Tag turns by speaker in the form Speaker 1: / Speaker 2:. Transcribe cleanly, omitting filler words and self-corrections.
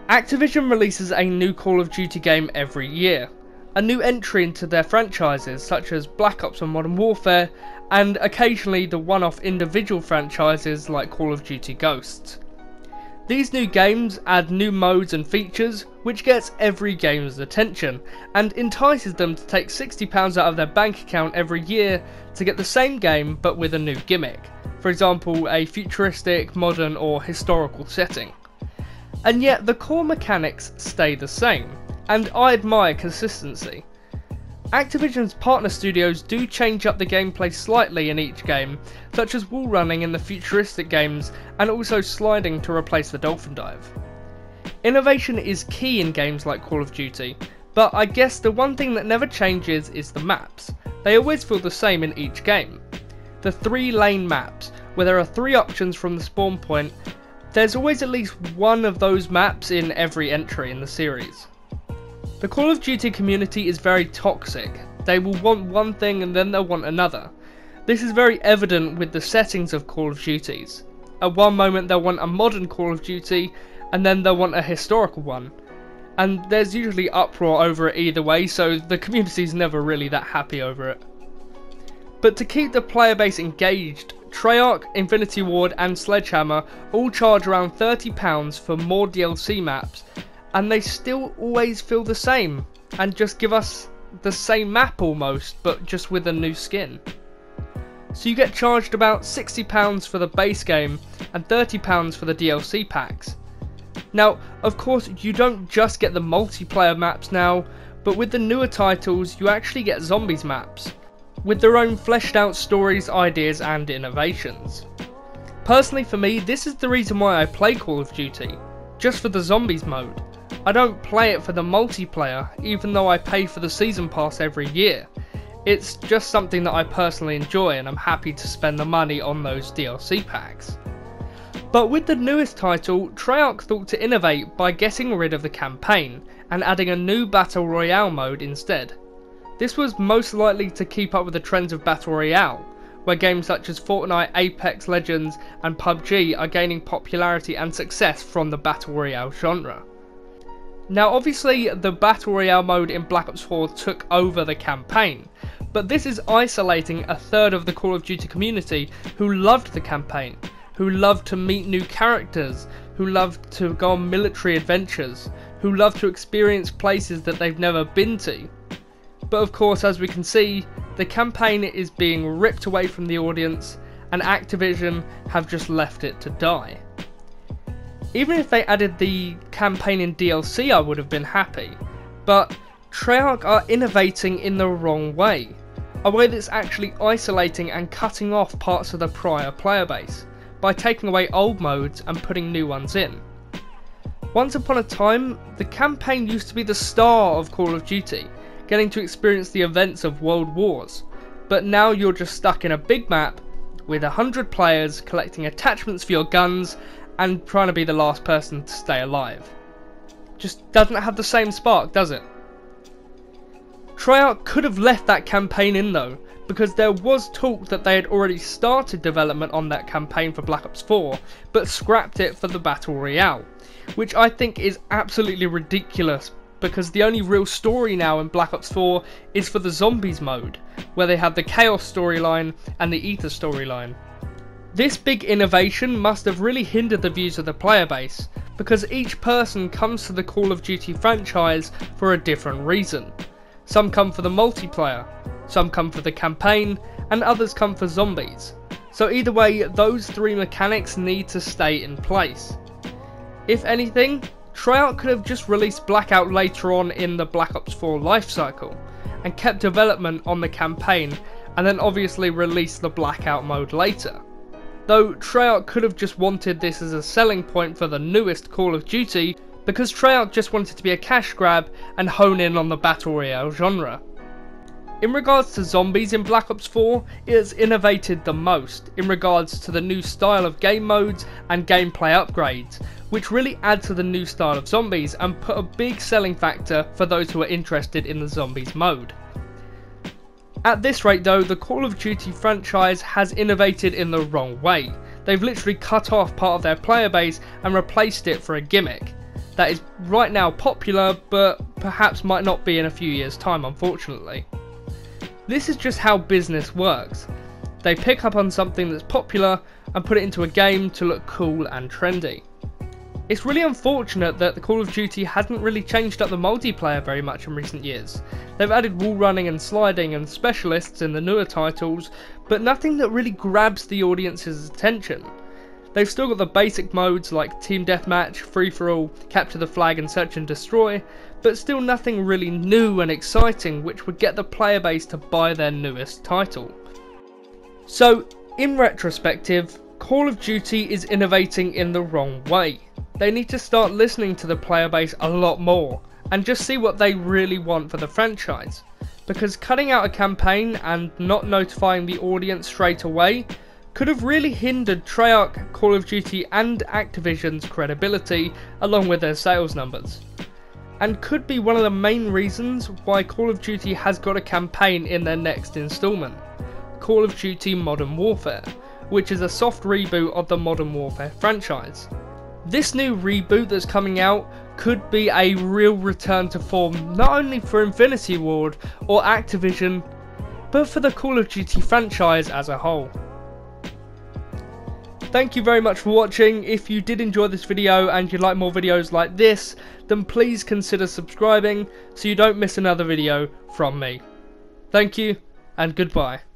Speaker 1: Activision releases a new Call of Duty game every year, a new entry into their franchises such as Black Ops and Modern Warfare, and occasionally the one-off individual franchises like Call of Duty Ghosts. These new games add new modes and features, which gets every gamer's attention, and entices them to take £60 out of their bank account every year to get the same game but with a new gimmick, for example a futuristic, modern or historical setting. And yet the core mechanics stay the same, and I admire consistency. Activision's partner studios do change up the gameplay slightly in each game, such as wall running in the futuristic games and also sliding to replace the dolphin dive. Innovation is key in games like Call of Duty, but I guess the one thing that never changes is the maps. They always feel the same in each game. The 3-lane maps, where there are 3 options from the spawn point. There's always at least one of those maps in every entry in the series. The Call of Duty community is very toxic. They will want one thing and then they'll want another. This is very evident with the settings of Call of Duties. At one moment they'll want a modern Call of Duty and then they'll want a historical one. And there's usually uproar over it either way, so the community's never really that happy over it. But to keep the player base engaged, Treyarch, Infinity Ward and Sledgehammer all charge around £30 for more DLC maps, and they still always feel the same, and just give us the same map almost, but just with a new skin. So you get charged about £60 for the base game, and £30 for the DLC packs. Now, of course, you don't just get the multiplayer maps now, but with the newer titles, you actually get zombies maps, with their own fleshed out stories, ideas and innovations. Personally for me, this is the reason why I play Call of Duty, just for the zombies mode. I don't play it for the multiplayer, even though I pay for the season pass every year. It's just something that I personally enjoy and I'm happy to spend the money on those DLC packs. But with the newest title, Treyarch thought to innovate by getting rid of the campaign and adding a new Battle Royale mode instead. This was most likely to keep up with the trends of Battle Royale, where games such as Fortnite, Apex Legends and PUBG are gaining popularity and success from the Battle Royale genre. Now obviously the Battle Royale mode in Black Ops 4 took over the campaign, but this is isolating a third of the Call of Duty community who loved the campaign, who loved to meet new characters, who loved to go on military adventures, who loved to experience places that they've never been to. But of course, as we can see, the campaign is being ripped away from the audience and Activision have just left it to die. Even if they added the campaign in DLC, I would have been happy, but Treyarch are innovating in the wrong way, a way that's actually isolating and cutting off parts of the prior player base, by taking away old modes and putting new ones in. Once upon a time, the campaign used to be the star of Call of Duty, getting to experience the events of world wars, but now you're just stuck in a big map with 100 players collecting attachments for your guns and trying to be the last person to stay alive. Just doesn't have the same spark, does it? Treyarch could have left that campaign in though, because there was talk that they had already started development on that campaign for Black Ops 4, but scrapped it for the Battle Royale, which I think is absolutely ridiculous, because the only real story now in Black Ops 4 is for the zombies mode, where they have the Chaos storyline and the Ether storyline. This big innovation must have really hindered the views of the player base, because each person comes to the Call of Duty franchise for a different reason. Some come for the multiplayer, some come for the campaign, and others come for zombies. So either way, those 3 mechanics need to stay in place. If anything, Treyarch could have just released Blackout later on in the Black Ops 4 lifecycle, and kept development on the campaign, and then obviously released the Blackout mode later. Though Treyarch could have just wanted this as a selling point for the newest Call of Duty, because Treyarch just wanted to be a cash grab and hone in on the Battle Royale genre. In regards to zombies in Black Ops 4, it has innovated the most in regards to the new style of game modes and gameplay upgrades, which really add to the new style of zombies and put a big selling factor for those who are interested in the zombies mode. At this rate though, the Call of Duty franchise has innovated in the wrong way. They've literally cut off part of their player base and replaced it for a gimmick. that is right now popular, but perhaps might not be in a few years' time, unfortunately. This is just how business works. They pick up on something that's popular and put it into a game to look cool and trendy. It's really unfortunate that the Call of Duty hasn't really changed up the multiplayer very much in recent years. They've added wall running and sliding and specialists in the newer titles, but nothing that really grabs the audience's attention. They've still got the basic modes like Team Deathmatch, Free-for-all, Capture the Flag and Search and Destroy, but still nothing really new and exciting which would get the player base to buy their newest title. So, in retrospective, Call of Duty is innovating in the wrong way. They need to start listening to the player base a lot more, and just see what they really want for the franchise. Because cutting out a campaign and not notifying the audience straight away could have really hindered Treyarch, Call of Duty and Activision's credibility along with their sales numbers. And could be one of the main reasons why Call of Duty has got a campaign in their next installment, Call of Duty Modern Warfare, which is a soft reboot of the Modern Warfare franchise. This new reboot that's coming out could be a real return to form not only for Infinity Ward or Activision, but for the Call of Duty franchise as a whole. Thank you very much for watching. If you did enjoy this video and you'd like more videos like this, then please consider subscribing so you don't miss another video from me. Thank you and goodbye.